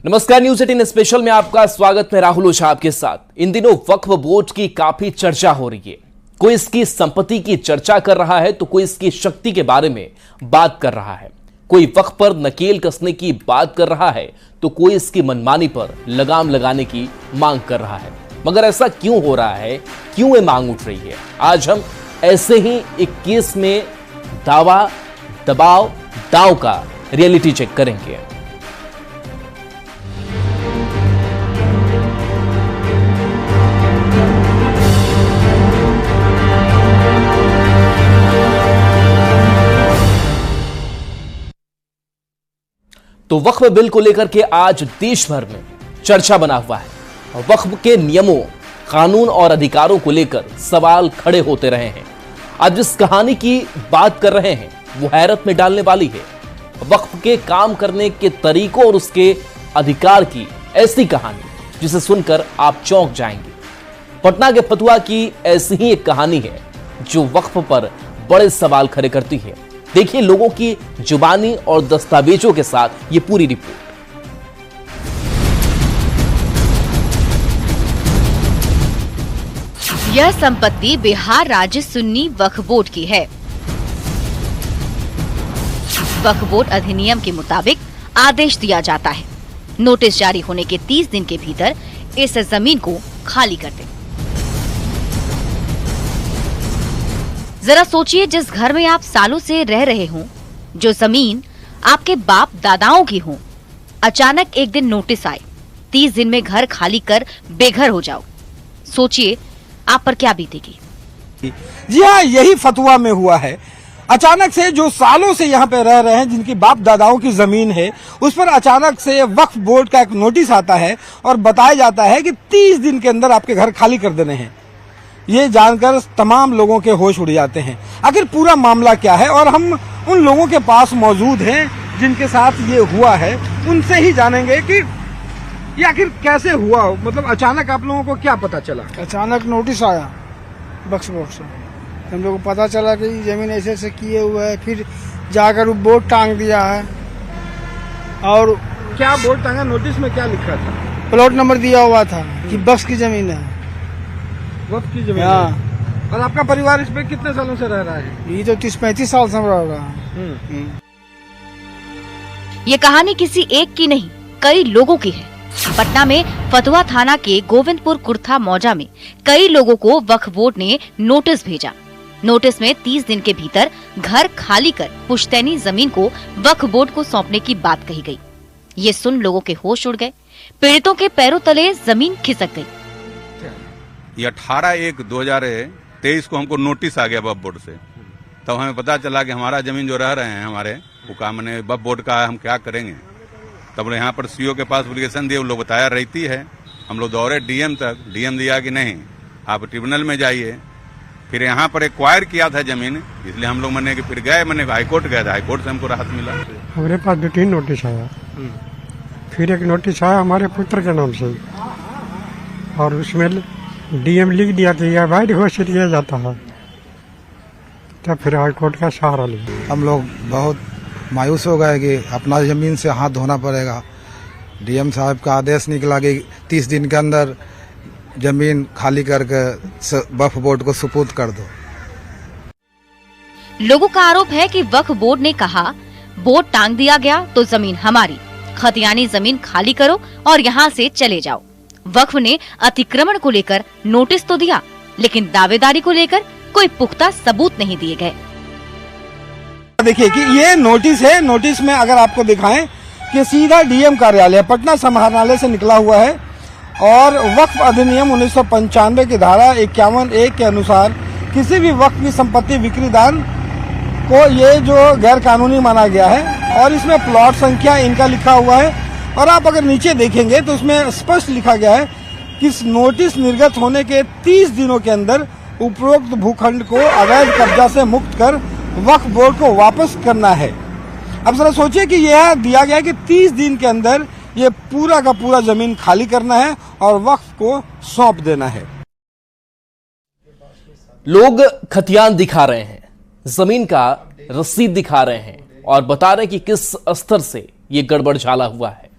नमस्कार, news 18 special में आपका स्वागत। मैं राहुल ओझा आपके साथ। इन दिनों वक्फ बोर्ड की काफी चर्चा हो रही है। कोई इसकी संपत्ति की चर्चा कर रहा है तो कोई इसकी शक्ति के बारे में बात कर रहा है। कोई वक्फ पर नकेल कसने की बात कर रहा है तो कोई इसकी मनमानी पर लगाम लगाने की मांग कर रहा है। मगर ऐसा क्यों हो रहा है, क्यों ये मांग उठ रही है? आज हम ऐसे ही एक केस में दावा दबाव दाव का रियलिटी चेक करेंगे। तो वक्फ बिल को लेकर के आज देश भर में चर्चा बना हुआ है। वक्फ के नियमों, कानून और अधिकारों को लेकर सवाल खड़े होते रहे हैं। आज जिस कहानी की बात कर रहे हैं वो हैरत में डालने वाली है। वक्फ के काम करने के तरीकों और उसके अधिकार की ऐसी कहानी जिसे सुनकर आप चौंक जाएंगे। पटना के फतुहा की ऐसी ही एक कहानी है जो वक्फ पर बड़े सवाल खड़े करती है। देखिए लोगों की जुबानी और दस्तावेजों के साथ ये पूरी रिपोर्ट। यह संपत्ति बिहार राज्य सुन्नी वक्फ बोर्ड की है। वक्फ बोर्ड अधिनियम के मुताबिक आदेश दिया जाता है, नोटिस जारी होने के 30 दिन के भीतर इस जमीन को खाली कर दें। जरा सोचिए, जिस घर में आप सालों से रह रहे हों, जो जमीन आपके बाप दादाओं की हो, अचानक एक दिन नोटिस आए, 30 दिन में घर खाली कर बेघर हो जाओ। सोचिए आप पर क्या बीतेगी। जी हाँ, यही फतुहा में हुआ है। अचानक से जो सालों से यहाँ पे रह रहे हैं, जिनकी बाप दादाओं की जमीन है, उस पर अचानक से वक्फ बोर्ड का एक नोटिस आता है और बताया जाता है कि 30 दिन के अंदर आपके घर खाली कर देने हैं। ये जानकर तमाम लोगों के होश उड़ जाते हैं। आखिर पूरा मामला क्या है, और हम उन लोगों के पास मौजूद हैं जिनके साथ ये हुआ है, उनसे ही जानेंगे कि ये आखिर कैसे हुआ। मतलब अचानक आप लोगों को क्या पता चला? अचानक नोटिस आया वक्फ बोर्ड से, हम लोग को पता चला कि जमीन ऐसे ऐसे किए हुए है। फिर जाकर वो बोर्ड टांग दिया है। और क्या बोर्ड टांगा? नोटिस में क्या लिखा था? प्लॉट नंबर दिया हुआ था कि वक्फ की जमीन है। वक्फ की जमीन हाँ। है। और आपका परिवार इस पे कितने सालों से रह रहा है? ये तो 30-35 साल से रह रहा है। ये कहानी किसी एक की नहीं, कई लोगों की है। पटना में फतुहा थाना के गोविंदपुर कुर्था मौजा में कई लोगों को वक्फ बोर्ड ने नोटिस भेजा। नोटिस में 30 दिन के भीतर घर खाली कर पुश्तैनी जमीन को वक्फ बोर्ड को सौंपने की बात कही गई। ये सुन लोगों के होश उड़ गए। पीड़ितों के पैरों तले जमीन खिसक गई। ये 18/1/2023 को हमको नोटिस आ गया वक्फ बोर्ड से। तब हमें पता चला कि हमारा जमीन जो रह रहे हैं हमारे, वो काम ने वक्फ बोर्ड का है, हम क्या करेंगे। तब यहाँ पर सीओ के पास एप्लीकेशन दिए, वो लोग बताया रहती है। हम लोग दौड़े डीएम तक, डीएम दिया कि नहीं आप ट्रिब्यूनल में जाइए। फिर यहाँ पर एक्वायर किया था जमीन, इसलिए हम लोग मैंने कि फिर गए, मैंने हाईकोर्ट गए थे, हाईकोर्ट से हमको राहत मिला। हमारे पास 2-3 नोटिस आया। फिर एक नोटिस आया हमारे पुत्र के नाम से, और उसमें डीएम लिख दिया कि यह अवैध घोषित किया जाता है। तब फिर हाईकोर्ट का सहारा लिया। हम लोग बहुत मायूस हो गए कि अपना जमीन से हाथ धोना पड़ेगा। डीएम साहब का आदेश निकला कि 30 दिन के अंदर जमीन खाली करके वक्फ बोर्ड को सुपुर्द कर दो। लोगों का आरोप है कि वक्फ बोर्ड ने कहा बोर्ड टांग दिया गया तो जमीन हमारी, खतियानी जमीन खाली करो और यहाँ से चले जाओ। वक्फ ने अतिक्रमण को लेकर नोटिस तो दिया, लेकिन दावेदारी को लेकर कोई पुख्ता सबूत नहीं दिए गए। देखिए कि ये नोटिस है। नोटिस में अगर आपको दिखाएं कि सीधा डीएम कार्यालय पटना समाहरणालय से निकला हुआ है, और वक्फ अधिनियम 1995 की धारा 51(1) के अनुसार किसी भी वक्फ की संपत्ति बिक्री दान को ये जो गैर कानूनी माना गया है। और इसमें प्लॉट संख्या इनका लिखा हुआ है, और आप अगर नीचे देखेंगे तो उसमें स्पष्ट लिखा गया है कि इस नोटिस निर्गत होने के 30 दिनों के अंदर उपरोक्त भूखंड को अवैध कब्जा से मुक्त कर वक्फ बोर्ड को वापस करना है। अब जरा सोचिए कि यह दिया गया कि 30 दिन के अंदर ये पूरा का पूरा जमीन खाली करना है और वक्फ को सौंप देना है। लोग खतियान दिखा रहे हैं, जमीन का रसीद दिखा रहे हैं और बता रहे हैं कि किस स्तर से ये गड़बड़ झाला हुआ है।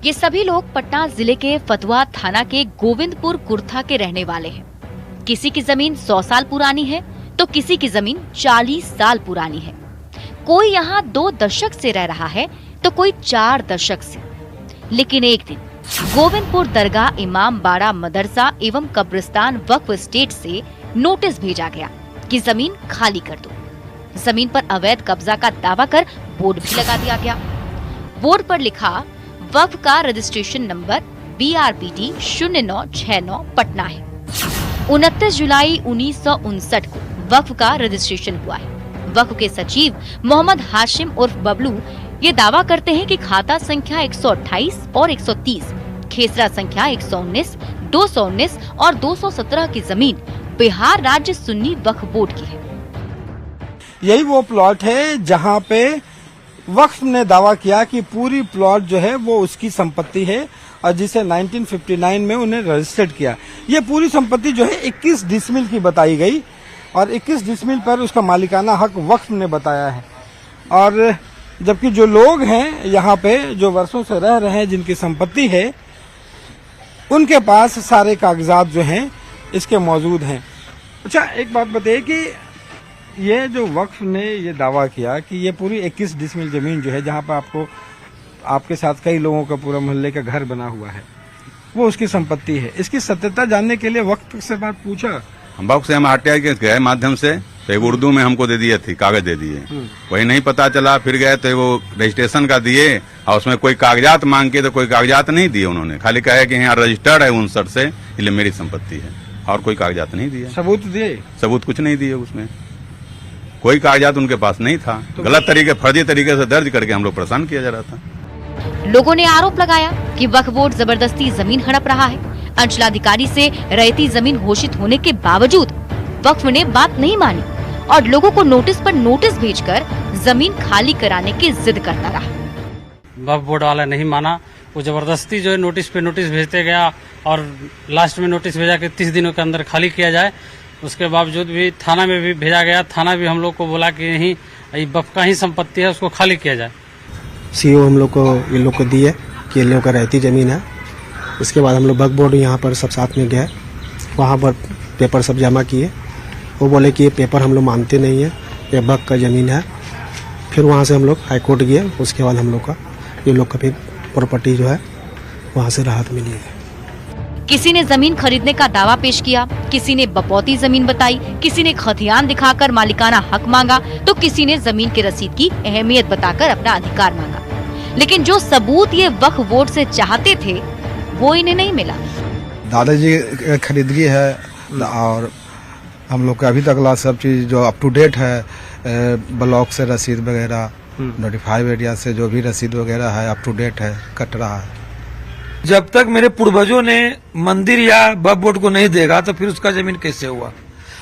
ये सभी लोग पटना जिले के फतुहा थाना के गोविंदपुर कुर्था के रहने वाले हैं। किसी की जमीन 100 साल पुरानी है तो किसी की जमीन 40 साल पुरानी है। कोई यहाँ 2 दशक से रह रहा है तो कोई 4 दशक से। लेकिन एक दिन गोविंदपुर दरगाह इमाम बाड़ा मदरसा एवं कब्रिस्तान वक्फ स्टेट से नोटिस भेजा गया कि जमीन खाली कर दो। जमीन पर अवैध कब्जा का दावा कर बोर्ड भी लगा दिया गया। बोर्ड पर लिखा वक्फ का रजिस्ट्रेशन नंबर BRPT 0969 पटना है। 29 जुलाई 1959 को वक्फ का रजिस्ट्रेशन हुआ है। वक्फ के सचिव मोहम्मद हाशिम उर्फ बबलू ये दावा करते हैं कि खाता संख्या 128 और 130, खेसरा संख्या 119, 219 और 217 की जमीन बिहार राज्य सुन्नी वक्फ बोर्ड की है। यही वो प्लॉट है जहां पे वक्फ ने दावा किया कि पूरी प्लॉट जो है वो उसकी संपत्ति है और जिसे 1959 में उन्हें रजिस्टर्ड किया। ये पूरी संपत्ति जो है 21 डिसमिल की बताई गई और 21 डिसमिल पर उसका मालिकाना हक वक्फ ने बताया है। और जबकि जो लोग हैं यहाँ पे जो वर्षों से रह रहे हैं, जिनकी संपत्ति है, उनके पास सारे कागजात जो हैं इसके मौजूद हैं। अच्छा, एक बात बताइए कि ये जो वक्फ ने ये दावा किया कि ये पूरी 21 डिसमिल जमीन जो है, जहाँ पर आपके साथ कई लोगों का पूरा मोहल्ले का घर बना हुआ है, वो उसकी संपत्ति है। इसकी सत्यता जानने के लिए वक्फ से बात पूछा। हम वक्त से हम RTI के गए माध्यम से, तो एक उर्दू में हमको दे दिए थे, कागज दे दिए। वही नहीं पता चला, फिर गए तो वो रजिस्ट्रेशन का दिए और उसमें कोई कागजात मांग के, तो कोई कागजात नहीं दिए उन्होंने। खाली कहा कि यहाँ रजिस्टर्ड है 59 से, इसलिए मेरी संपत्ति है, और कोई कागजात नहीं दिए। सबूत दिए? सबूत कुछ नहीं दिए, उसमें कोई कागजात उनके पास नहीं था। तो गलत तरीके, फर्जी तरीके से दर्ज करके हम लोग परेशान किया जा रहा था। लोगों ने आरोप लगाया कि वक्फ बोर्ड जबरदस्ती जमीन हड़प रहा है। अंचलाधिकारी से रैयती जमीन घोषित होने के बावजूद वक्फ ने बात नहीं मानी और लोगों को नोटिस पर नोटिस भेजकर जमीन खाली कराने की जिद करता रहा। वक्फ बोर्ड वाला नहीं माना, वो जबरदस्ती जो है नोटिस पे नोटिस भेजते गया और लास्ट में नोटिस भेजा कि 30 दिनों के अंदर खाली किया जाए। उसके बावजूद भी थाना में भी भेजा गया, थाना भी हम लोग को बोला कि नहीं, ये वक्फ का ही संपत्ति है, उसको खाली किया जाए। CO हम लोग को ये लोग को दिए कि ये लोग का रहती जमीन है। उसके बाद हम लोग वक्फ बोर्ड यहाँ पर सब साथ में गए, वहाँ पर पेपर सब जमा किए। वो बोले कि ये पेपर हम लोग मानते नहीं है, ये वक्फ का जमीन है। फिर वहाँ से हम लोग हाई कोर्ट गए। उसके बाद हम लोग का ये लोग का फिर प्रॉपर्टी जो है वहाँ से राहत मिली है। किसी ने जमीन खरीदने का दावा पेश किया, किसी ने बपौती जमीन बताई, किसी ने खतियान दिखाकर मालिकाना हक मांगा, तो किसी ने जमीन की रसीद की अहमियत बताकर अपना अधिकार मांगा। लेकिन जो सबूत ये वक्फ बोर्ड से चाहते थे वो इन्हें नहीं मिला। दादाजी खरीदगी है और हम लोग का अभी तक ला सब चीज जो अप टू डेट है, ब्लॉक से रसीद वगैरह, नोटिफाइड एरिया से जो भी रसीद वगैरह है अप टू डेट है, कट रहा है। जब तक मेरे पूर्वजों ने मंदिर या वक्फ बोर्ड को नहीं देगा तो फिर उसका जमीन कैसे हुआ?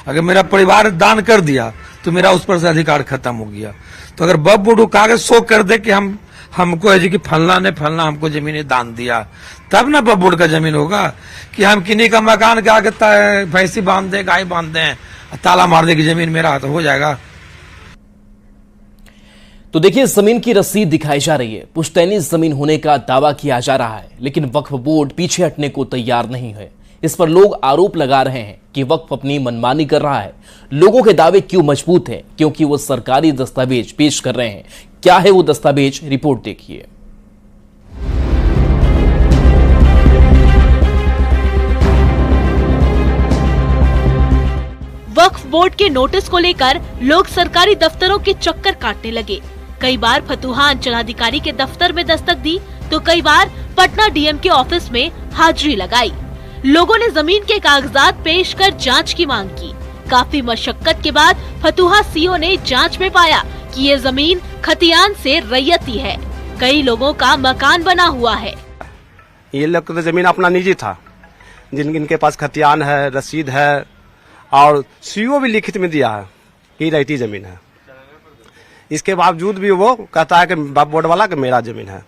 अगर मेरा परिवार दान कर दिया तो मेरा उस पर से अधिकार खत्म हो गया। तो अगर वक्फ बोर्ड को कागज शो कर दे कि हमको है कि फलना ने फलना हमको जमीन दान दिया, तब ना वक्फ बोर्ड का जमीन होगा। कि हम किन्हीं का मकान के आगे भैंसी बांध दे, गाय बांध दे, ताला मार दे कि जमीन मेरा तो हो जाएगा। तो देखिए, जमीन की रसीद दिखाई जा रही है, पुश्तैनी जमीन होने का दावा किया जा रहा है, लेकिन वक्फ बोर्ड पीछे हटने को तैयार नहीं है। इस पर लोग आरोप लगा रहे हैं कि वक्फ अपनी मनमानी कर रहा है। लोगों के दावे क्यों मजबूत हैं? क्योंकि वो सरकारी दस्तावेज पेश कर रहे हैं। क्या है वो दस्तावेज, रिपोर्ट देखिए। वक्फ बोर्ड के नोटिस को लेकर लोग सरकारी दफ्तरों के चक्कर काटने लगे। कई बार फतुहा अंचलाधिकारी के दफ्तर में दस्तक दी तो कई बार पटना DM के ऑफिस में हाजिरी लगाई। लोगों ने जमीन के कागजात पेश कर जांच की मांग की। काफी मशक्कत के बाद फतुहा CO ने जांच में पाया कि ये जमीन खतियान से रैयती है। कई लोगों का मकान बना हुआ है। ये लोग तो जमीन अपना निजी था, जिनके पास खतियान है, रसीद है और CO भी लिखित में दिया है कि रैयती जमीन है। इसके बावजूद भी वो कहता है कि वक्फ बोर्ड वाला कि मेरा जमीन है।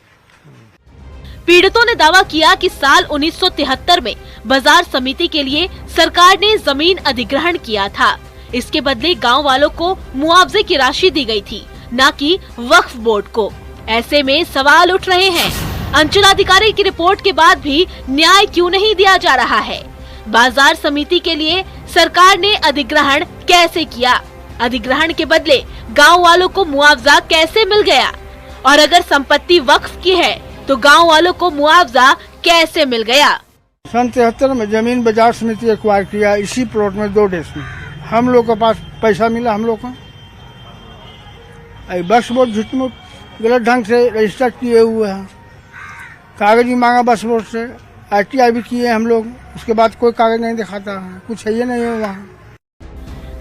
पीड़ितों ने दावा किया कि साल 1973 में बाजार समिति के लिए सरकार ने जमीन अधिग्रहण किया था। इसके बदले गांव वालों को मुआवजे की राशि दी गई थी, न कि वक्फ बोर्ड को। ऐसे में सवाल उठ रहे हैं, अंचलाधिकारी की रिपोर्ट के बाद भी न्याय क्यों नहीं दिया जा रहा है? बाजार समिति के लिए सरकार ने अधिग्रहण कैसे किया? अधिग्रहण के बदले गांव वालों को मुआवजा कैसे मिल गया? और अगर संपत्ति वक्फ की है तो गांव वालों को मुआवजा कैसे मिल गया? सन 73 में जमीन बाजार समिति एक्वायर किया इसी प्लॉट में 2 डेज में। हम लोग के पास पैसा मिला, हम लोग को बक्स बोर्ड झूठ में गलत ढंग से रजिस्टर किए हुए हैं। कागज भी मांगा बक्स बोर्ड से, RTI भी किए हम लोग, उसके बाद कोई कागज नहीं दिखाता है, कुछ है ही नहीं है वहाँ।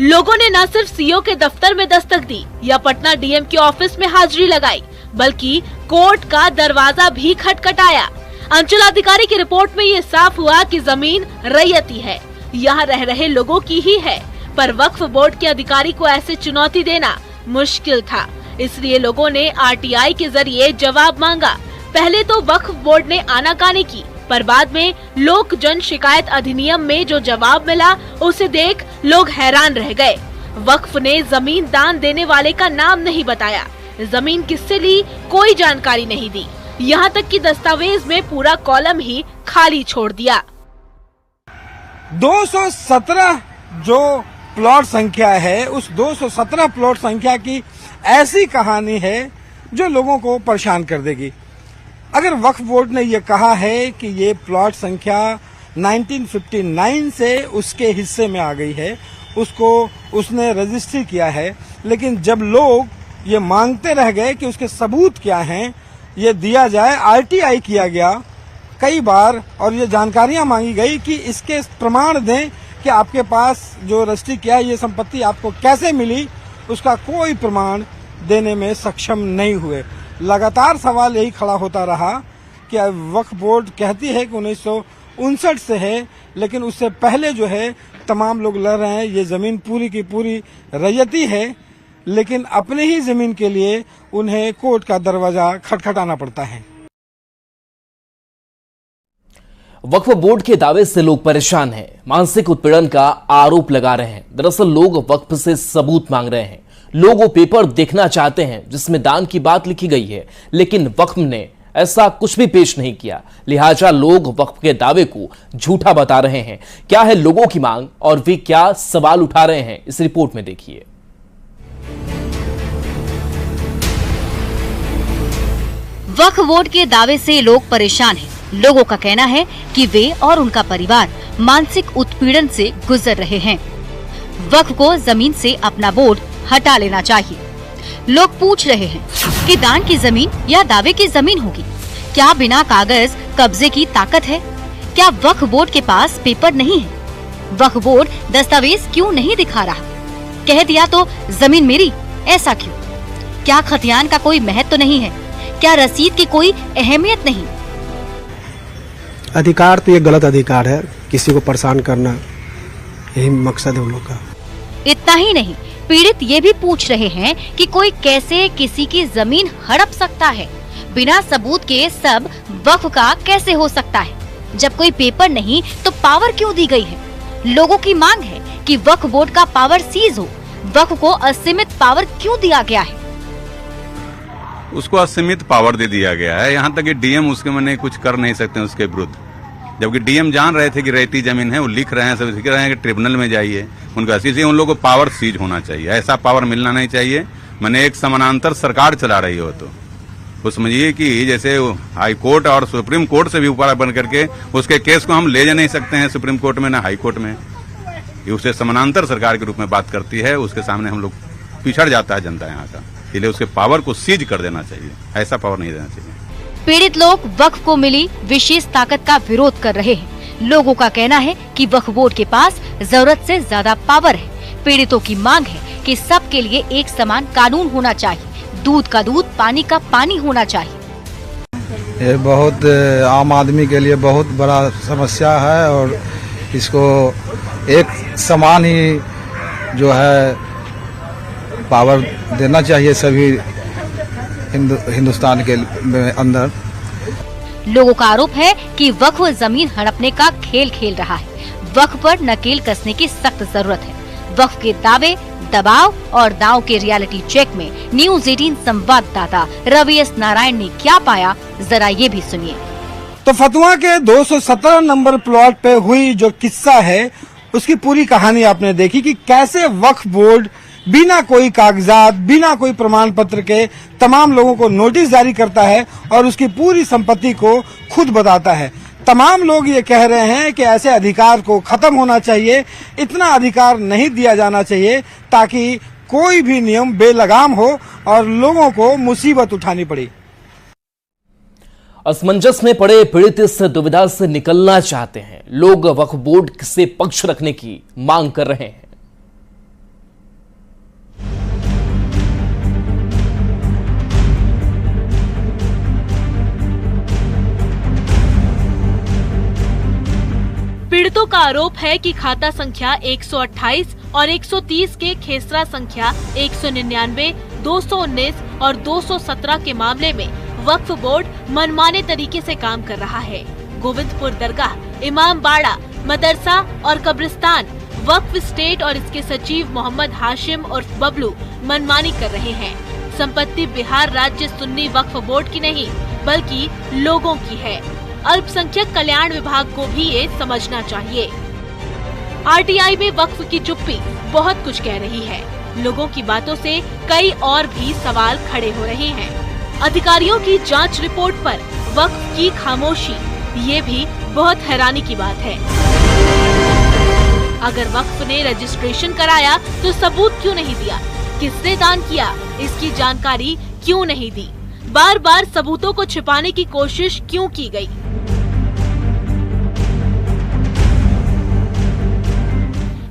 लोगों ने न सिर्फ सीओ के दफ्तर में दस्तक दी या पटना डीएम के ऑफिस में हाजिरी लगाई, बल्कि कोर्ट का दरवाजा भी खटखटाया। अंचलाधिकारी की रिपोर्ट में ये साफ हुआ कि जमीन रैयती है, यहाँ रह रहे लोगों की ही है, पर वक्फ बोर्ड के अधिकारी को ऐसे चुनौती देना मुश्किल था। इसलिए लोगों ने RTI के जरिए जवाब मांगा। पहले तो वक्फ बोर्ड ने आनाकानी की, पर बाद में लोक जन शिकायत अधिनियम में जो जवाब मिला उसे देख लोग हैरान रह गए। वक्फ ने जमीन दान देने वाले का नाम नहीं बताया, जमीन किससे ली कोई जानकारी नहीं दी, यहाँ तक कि दस्तावेज में पूरा कॉलम ही खाली छोड़ दिया। 217 जो प्लॉट संख्या है, उस 217 प्लॉट संख्या की ऐसी कहानी है जो लोगों को परेशान कर देगी। अगर वक्फ बोर्ड ने ये कहा है कि ये प्लॉट संख्या 1959 से उसके हिस्से में आ गई है, उसको उसने रजिस्ट्री किया है, लेकिन जब लोग ये मांगते रह गए कि उसके सबूत क्या हैं, ये दिया जाए, RTI किया गया कई बार और ये जानकारियां मांगी गई कि इसके प्रमाण दें कि आपके पास जो रजिस्ट्री किया है ये संपत्ति आपको कैसे मिली, उसका कोई प्रमाण देने में सक्षम नहीं हुए। लगातार सवाल यही खड़ा होता रहा कि वक्फ बोर्ड कहती है कि 1959 से है, लेकिन उससे पहले जो है तमाम लोग लड़ रहे हैं ये जमीन पूरी की पूरी रैयती है, लेकिन अपने ही जमीन के लिए उन्हें कोर्ट का दरवाजा खटखटाना पड़ता है। वक्फ बोर्ड के दावे से लोग परेशान हैं, मानसिक उत्पीड़न का आरोप लगा रहे हैं। दरअसल लोग वक्फ से सबूत मांग रहे हैं। लोग वो पेपर देखना चाहते हैं जिसमें दान की बात लिखी गई है, लेकिन वक्फ ने ऐसा कुछ भी पेश नहीं किया। लिहाजा लोग वक्फ के दावे को झूठा बता रहे हैं। क्या है लोगों की मांग और वे क्या सवाल उठा रहे हैं, इस रिपोर्ट में देखिए। वक्फ बोर्ड के दावे से लोग परेशान हैं। लोगों का कहना है कि वे और उनका परिवार मानसिक उत्पीड़न से गुजर रहे हैं। वक्फ को जमीन से अपना बोर्ड हटा लेना चाहिए। लोग पूछ रहे हैं कि दान की जमीन या दावे की जमीन होगी? क्या बिना कागज कब्जे की ताकत है? क्या वक्फ बोर्ड के पास पेपर नहीं है? वक्फ बोर्ड दस्तावेज क्यों नहीं दिखा रहा? कह दिया तो जमीन मेरी, ऐसा क्यों? क्या खतियान का कोई महत्व तो नहीं है? क्या रसीद की कोई अहमियत नहीं? अधिकार तो ये गलत अधिकार है, किसी को परेशान करना, यही मकसद है उन लोग का। इतना ही नहीं, पीड़ित ये भी पूछ रहे हैं कि कोई कैसे किसी की जमीन हड़प सकता है? बिना सबूत के सब वक्फ का कैसे हो सकता है? जब कोई पेपर नहीं तो पावर क्यों दी गई है? लोगों की मांग है कि वक्फ बोर्ड का पावर सीज हो। वक्फ को असीमित पावर क्यों दिया गया है? उसको असीमित पावर दे दिया गया है, यहाँ तक कि डीएम उसके में कुछ कर नहीं सकते उसके विरुद्ध। जबकि डीएम जान रहे थे कि रैयती जमीन है, वो लिख रहे हैं, सब लिख रहे हैं कि ट्रिब्यूनल में जाइए उनका, इसलिए उन लोगों को पावर सीज होना चाहिए। ऐसा पावर मिलना नहीं चाहिए। मैंने एक समानांतर सरकार चला रही हो तो समझिए कि जैसे हाई कोर्ट और सुप्रीम कोर्ट से भी ऊपर बन करके उसके केस को हम ले जा नहीं सकते हैं सुप्रीम कोर्ट में, ना हाई कोर्ट में। ये उसे समानांतर सरकार के रूप में बात करती है, उसके सामने हम लोग पिछड़ जाता है जनता यहाँ का। इसलिए उसके पावर को सीज कर देना चाहिए, ऐसा पावर नहीं देना चाहिए। पीड़ित लोग वक्फ को मिली विशेष ताकत का विरोध कर रहे हैं। लोगों का कहना है कि वक्फ बोर्ड के पास जरूरत से ज्यादा पावर है। पीड़ितों की मांग है कि सबके लिए एक समान कानून होना चाहिए, दूध का दूध, पानी का पानी होना चाहिए। ये बहुत आम आदमी के लिए बहुत बड़ा समस्या है और इसको एक समान ही जो है पावर देना चाहिए सभी हिंदुस्तान के अंदर। लोगों का आरोप है कि वक्फ जमीन हड़पने का खेल खेल रहा है। वक्फ पर नकेल कसने की सख्त जरूरत है। वक्फ के दावे, दबाव और दांव के रियलिटी चेक में न्यूज 18 संवाददाता रवि एस नारायण ने क्या पाया, जरा ये भी सुनिए। तो फतुआ के 217 नंबर प्लॉट पे हुई जो किस्सा है उसकी पूरी कहानी आपने देखी कि कैसे वक्फ बोर्ड बिना कोई कागजात, बिना कोई प्रमाण पत्र के तमाम लोगों को नोटिस जारी करता है और उसकी पूरी संपत्ति को खुद बताता है। तमाम लोग ये कह रहे हैं कि ऐसे अधिकार को खत्म होना चाहिए, इतना अधिकार नहीं दिया जाना चाहिए ताकि कोई भी नियम बेलगाम हो और लोगों को मुसीबत उठानी पड़ी। असमंजस में पड़े पीड़ित इस दुविधा से निकलना चाहते हैं। लोग वक्फ बोर्ड से पक्ष रखने की मांग कर रहे हैं। पीड़ितों का आरोप है कि खाता संख्या 128 और 130 के खेसरा संख्या 199, 219 और 217 के मामले में वक्फ बोर्ड मनमाने तरीके से काम कर रहा है। गोविंदपुर दरगाह, इमाम बाड़ा, मदरसा और कब्रिस्तान वक्फ स्टेट और इसके सचिव मोहम्मद हाशिम और बबलू मनमानी कर रहे हैं। संपत्ति बिहार राज्य सुन्नी वक्फ बोर्ड की नहीं बल्कि लोगों की है। अल्पसंख्यक कल्याण विभाग को भी ये समझना चाहिए। आरटीआई में वक्फ की चुप्पी बहुत कुछ कह रही है। लोगों की बातों से कई और भी सवाल खड़े हो रहे हैं। अधिकारियों की जांच रिपोर्ट पर वक्फ की खामोशी, ये भी बहुत हैरानी की बात है। अगर वक्फ ने रजिस्ट्रेशन कराया तो सबूत क्यों नहीं दिया? किसने दान किया, इसकी जानकारी क्यों नहीं दी? बार बार सबूतों को छिपाने की कोशिश क्यों की गई?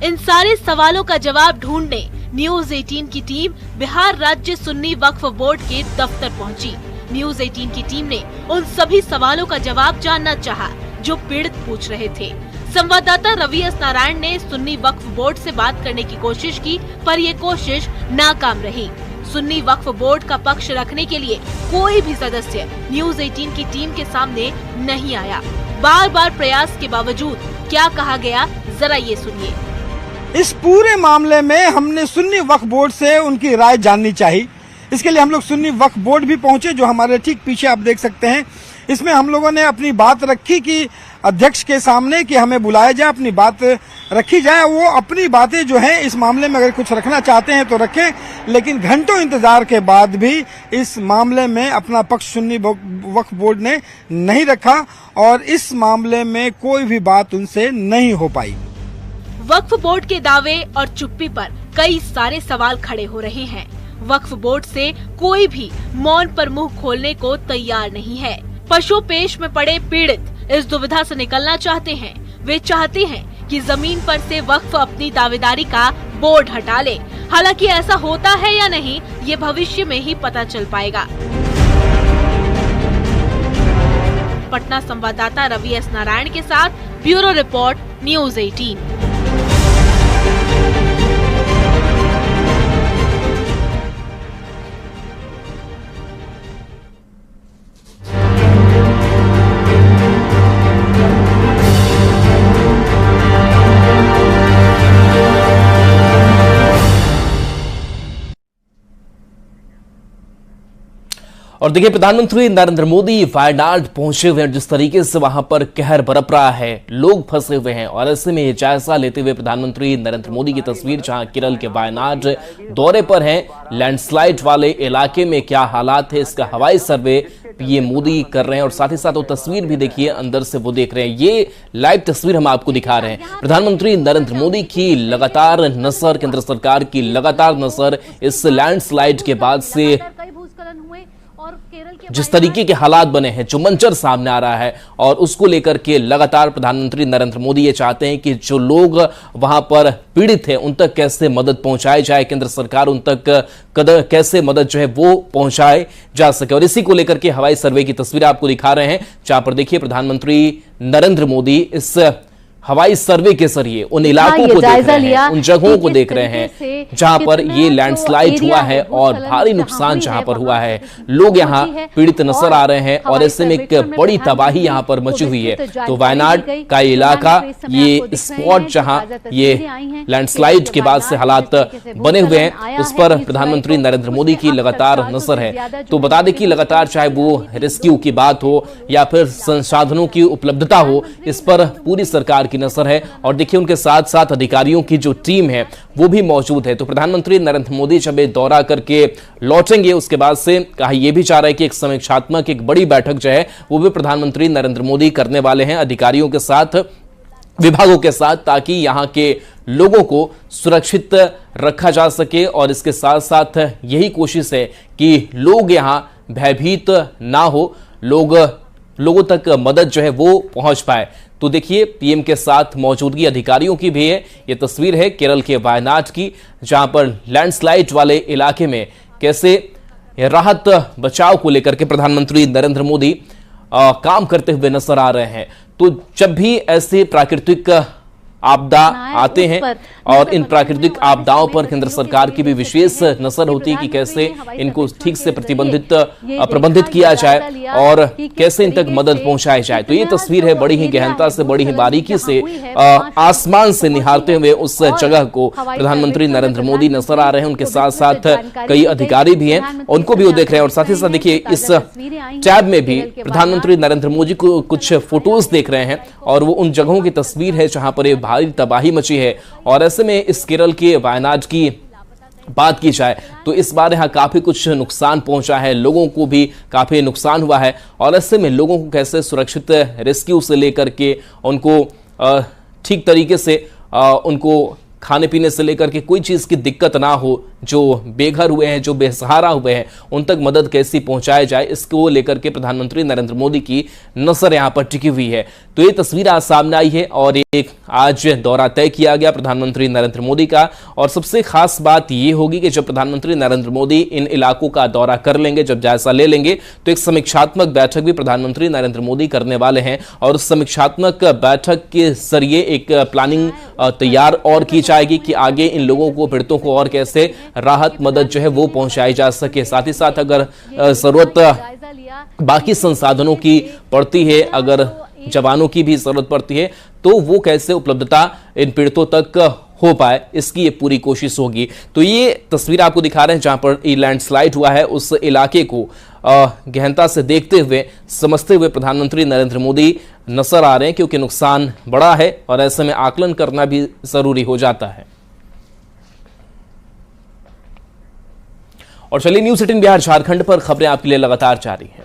इन सारे सवालों का जवाब ढूंढने न्यूज 18 की टीम बिहार राज्य सुन्नी वक्फ बोर्ड के दफ्तर पहुंची। न्यूज 18 की टीम ने उन सभी सवालों का जवाब जानना चाहा जो पीड़ित पूछ रहे थे। संवाददाता रवि एस नारायण ने सुन्नी वक्फ बोर्ड से बात करने की कोशिश की, पर ये कोशिश नाकाम रही। सुन्नी वक्फ बोर्ड का पक्ष रखने के लिए कोई भी सदस्य न्यूज 18 की टीम के सामने नहीं आया। बार बार प्रयास के बावजूद क्या कहा गया, जरा ये सुनिए। इस पूरे मामले में हमने सुन्नी वक्फ बोर्ड से उनकी राय जाननी चाहिए। इसके लिए हम लोग सुन्नी वक्फ बोर्ड भी पहुंचे, जो हमारे ठीक पीछे आप देख सकते हैं। इसमें हम लोगों ने अपनी बात रखी कि अध्यक्ष के सामने कि हमें बुलाया जाए, अपनी बात रखी जाए। वो अपनी बातें जो हैं इस मामले में अगर कुछ रखना चाहते हैं तो रखें, लेकिन घंटों इंतजार के बाद भी इस मामले में अपना पक्ष सुन्नी वक्फ बोर्ड ने नहीं रखा और इस मामले में कोई भी बात उनसे नहीं हो पाई। वक्फ बोर्ड के दावे और चुप्पी पर कई सारे सवाल खड़े हो रहे हैं। वक्फ बोर्ड से कोई भी मौन पर मुंह खोलने को तैयार नहीं है। पशुपेश में पड़े पीड़ित इस दुविधा से निकलना चाहते हैं। वे चाहते हैं कि जमीन पर से वक्फ अपनी दावेदारी का बोर्ड हटा ले। हालांकि ऐसा होता है या नहीं, ये भविष्य में ही पता चल पाएगा। पटना संवाददाता रवि एस नारायण के साथ ब्यूरो रिपोर्ट, न्यूज 18। और देखिए, प्रधानमंत्री नरेंद्र मोदी वायनाड पहुंचे हुए हैं। जिस तरीके से वहां पर कहर बरप रहा है, लोग फंसे हुए हैं और ऐसे में जायजा लेते हुए प्रधानमंत्री नरेंद्र मोदी की तस्वीर जहां केरल के वायनाड दौरे पर हैं, लैंडस्लाइड वाले इलाके में क्या हालात है इसका हवाई सर्वे पीएम मोदी कर रहे हैं। और साथ ही साथ वो तस्वीर भी देखिए, अंदर से वो देख रहे हैं। ये लाइव तस्वीर हम आपको दिखा रहे हैं। प्रधानमंत्री नरेंद्र मोदी की लगातार नजर, केंद्र सरकार की लगातार नजर इस लैंडस्लाइड के बाद से जिस तरीके के हालात बने हैं, जो मंजर सामने आ रहा है, और उसको लेकर के लगातार प्रधानमंत्री नरेंद्र मोदी ये चाहते हैं कि जो लोग वहां पर पीड़ित हैं उन तक कैसे मदद पहुंचाई जाए, केंद्र सरकार उन तक कैसे मदद जो है वो पहुंचाए जा सके। और इसी को लेकर के हवाई सर्वे की तस्वीर आपको दिखा रहे हैं, जहां पर देखिए प्रधानमंत्री नरेंद्र मोदी इस हवाई सर्वे के जरिए उन इलाकों को देख रहे हैं, उन जगहों को देख रहे हैं जहां पर ये लैंडस्लाइड हुआ है और भारी नुकसान जहां पर हुआ है। लोग यहां पीड़ित नजर आ रहे हैं और ऐसे में एक बड़ी तबाही यहां पर मची हुई है। तो वायनाड का इलाका, ये स्पॉट जहां ये लैंडस्लाइड के बाद से हालात बने हुए हैं, उस पर प्रधानमंत्री नरेंद्र मोदी की लगातार नजर है। तो बता दें कि लगातार चाहे वो रेस्क्यू की बात हो या फिर संसाधनों की उपलब्धता हो, इस पर पूरी सरकार की नजर है। और देखिए उनके साथ साथ अधिकारियों की जो टीम है वो भी मौजूद है। तो प्रधानमंत्री नरेंद्र मोदी जब ये दौरा करके लौटेंगे, उसके बाद से कहा यह भी चाह रहा है कि एक समीक्षात्मक एक बड़ी बैठक जो है वो भी प्रधानमंत्री नरेंद्र मोदी करने वाले हैं अधिकारियों के साथ, विभागों के साथ, ताकि यहां के लोगों को सुरक्षित रखा जा सके। और इसके साथ साथ यही कोशिश है कि लोग यहां भयभीत ना हो, लोगों तक मदद जो है वो पहुंच पाए। तो देखिए पीएम के साथ मौजूदगी अधिकारियों की भी है। ये तस्वीर है केरल के वायनाड की, जहां पर लैंडस्लाइड वाले इलाके में कैसे राहत बचाव को लेकर के प्रधानमंत्री नरेंद्र मोदी काम करते हुए नजर आ रहे हैं। तो जब भी ऐसे प्राकृतिक आपदा आते हैं और इन प्राकृतिक आपदाओं पर केंद्र सरकार की भी विशेष नजर होती है कि कैसे इनको ठीक से प्रबंधित किया जाए और कैसे इन तक मदद पहुंचाई जाए। तो ये तस्वीर है बड़ी ही गहनता से, बड़ी ही बारीकी से आसमान से निहारते हुए उस जगह को प्रधानमंत्री नरेंद्र मोदी नजर आ रहे हैं। उनके साथ साथ कई अधिकारी भी हैं, उनको भी वो देख रहे हैं। और साथ ही साथ देखिए इस टैब में भी प्रधानमंत्री नरेंद्र मोदी को कुछ फोटोज देख रहे हैं और वो उन जगहों की तस्वीर है जहां पर भारी तबाही मची है। और ऐसे में इस केरल के वायनाड की बात की जाए तो इस बार यहाँ काफी कुछ नुकसान पहुंचा है, लोगों को भी काफी नुकसान हुआ है। और ऐसे में लोगों को कैसे सुरक्षित रेस्क्यू से लेकर के उनको ठीक तरीके से उनको खाने पीने से लेकर के कोई चीज की दिक्कत ना हो, जो बेघर हुए हैं, जो बेसहारा हुए हैं, उन तक मदद कैसी पहुंचाई जाए, इसको लेकर के प्रधानमंत्री नरेंद्र मोदी की नजर यहां पर टिकी हुई है। तो ये तस्वीर आज सामने आई है और एक आज दौरा तय किया गया प्रधानमंत्री नरेंद्र मोदी का। और सबसे खास बात ये होगी कि जब प्रधानमंत्री नरेंद्र मोदी इन इलाकों का दौरा कर लेंगे, जब जायजा ले लेंगे, तो एक समीक्षात्मक बैठक भी प्रधानमंत्री नरेंद्र मोदी करने वाले हैं। और उस समीक्षात्मक बैठक के जरिए एक प्लानिंग तैयार और की जाएगी कि आगे इन लोगों को, पीड़ितों को और कैसे राहत मदद जो है वो पहुंचाई जा सके। साथ ही साथ अगर जरूरत बाकी संसाधनों की पड़ती है, अगर जवानों की भी जरूरत पड़ती है, तो वो कैसे उपलब्धता इन पीड़ितों तक हो पाए, इसकी ये पूरी कोशिश होगी। तो ये तस्वीर आपको दिखा रहे हैं जहां पर ये लैंडस्लाइड हुआ है, उस इलाके को गहनता से देखते हुए, समझते हुए प्रधानमंत्री नरेंद्र मोदी नजर आ रहे हैं, क्योंकि नुकसान बड़ा है और ऐसे में आकलन करना भी जरूरी हो जाता है। और चलिए न्यूज़ 18 बिहार झारखंड पर खबरें आपके लिए लगातार जारी हैं।